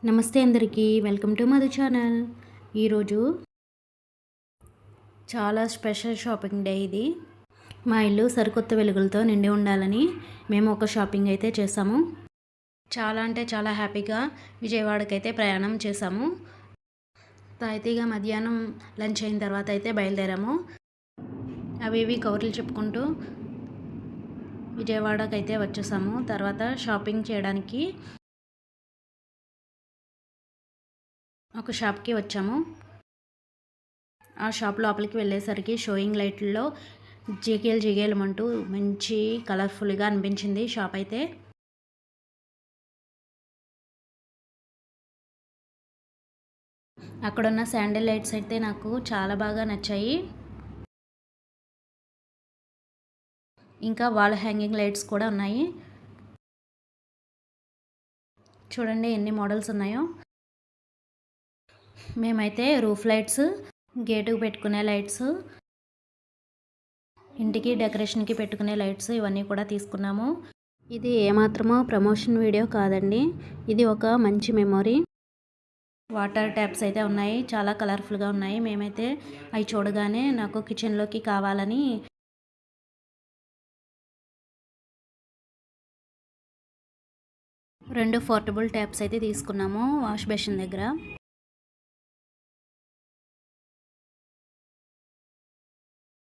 నమస్తే అందరికీ, welcome to Madhu channel. ఈరోజు చాలా స్పెషల్ షాపింగ్ డే. ఇది మా ఇల్లు సరికొత్త వెలుగులతో నిండి ఉండాలని మేము ఒక షాపింగ్ అయితే చేసాము. చాలా అంటే చాలా హ్యాపీగా విజయవాడకైతే ప్రయాణం చేసాము. తాయితీగా మధ్యాహ్నం లంచ్ అయిన తర్వాత అయితే బయలుదేరాము. అవి ఇవి కౌర్లు చెప్పుకుంటూ విజయవాడకైతే వచ్చేసాము. తర్వాత షాపింగ్ చేయడానికి ఒక షాప్కి వచ్చాము. ఆ షాప్ లోపలికి వెళ్ళేసరికి షోయింగ్ లైట్లలో జిగేలమంటూ మంచి కలర్ఫుల్గా అనిపించింది షాప్ అయితే. అక్కడున్న శాండిల్ లైట్స్ అయితే నాకు చాలా బాగా నచ్చాయి. ఇంకా వాల్ హ్యాంగింగ్ లైట్స్ కూడా ఉన్నాయి. చూడండి ఎన్ని మోడల్స్ ఉన్నాయో. మేమైతే రూఫ్ లైట్స్, గేటుకు పెట్టుకునే లైట్స్, ఇంటికి డెకరేషన్కి పెట్టుకునే లైట్స్ ఇవన్నీ కూడా తీసుకున్నాము. ఇది ఏమాత్రమో ప్రమోషన్ వీడియో కాదండి, ఇది ఒక మంచి మెమొరీ. వాటర్ ట్యాప్స్ అయితే ఉన్నాయి, చాలా కలర్ఫుల్గా ఉన్నాయి. మేమైతే అవి చూడగానే నాకు కిచెన్లోకి కావాలని 2 పోర్టబుల్ ట్యాప్స్ అయితే తీసుకున్నాము వాష్ బేసిన్ దగ్గర.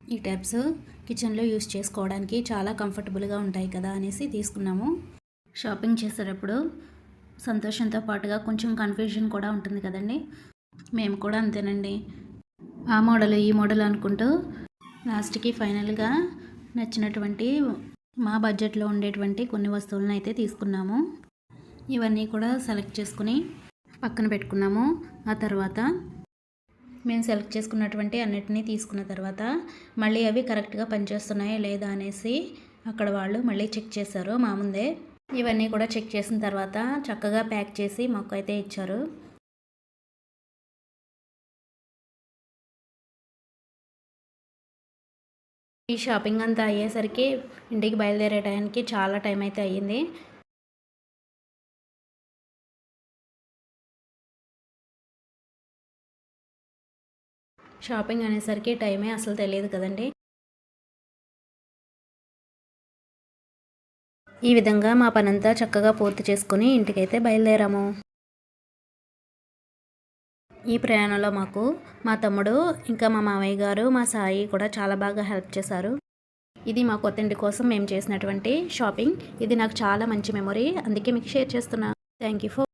ఈ ట్యాప్స్ కిచెన్లో యూస్ చేసుకోవడానికి చాలా కంఫర్టబుల్గా ఉంటాయి కదా అనేసి తీసుకున్నాము. షాపింగ్ చేసేటప్పుడు సంతోషంతో పాటుగా కొంచెం కన్ఫ్యూజన్ కూడా ఉంటుంది కదండి. మేము కూడా అంతేనండి, ఆ మోడల్ ఈ మోడల్ అనుకుంటూ లాస్ట్కి ఫైనల్గా నచ్చినటువంటి మా బడ్జెట్లో ఉండేటువంటి కొన్ని వస్తువులను అయితే తీసుకున్నాము. ఇవన్నీ కూడా సెలెక్ట్ చేసుకుని పక్కన పెట్టుకున్నాము. ఆ తర్వాత మేము సెలెక్ట్ చేసుకున్నటువంటి అన్నిటినీ తీసుకున్న తర్వాత మళ్ళీ అవి కరెక్ట్గా పనిచేస్తున్నాయా లేదా అనేసి అక్కడ వాళ్ళు మళ్ళీ చెక్ చేశారు మా ముందే. ఇవన్నీ కూడా చెక్ చేసిన తర్వాత చక్కగా ప్యాక్ చేసి మాకు అయితే ఇచ్చారు. ఈ షాపింగ్ అంతా అయ్యేసరికి ఇంటికి బయలుదేరే టైంకి చాలా టైం అయితే అయ్యింది. షాపింగ్ అనేసరికి టైమే అసలు తెలియదు కదండి. ఈ విధంగా మా పనంతా చక్కగా పూర్తి చేసుకుని ఇంటికైతే బయలుదేరాము. ఈ ప్రయాణంలో మాకు మా తమ్ముడు, ఇంకా మా మామయ్య గారు, మా సాయి కూడా చాలా బాగా హెల్ప్ చేశారు. ఇది మా కొత్త ఇంటి కోసం మేము చేసినటువంటి షాపింగ్. ఇది నాకు చాలా మంచి మెమొరీ, అందుకే మీకు షేర్ చేస్తున్నా. Thank you for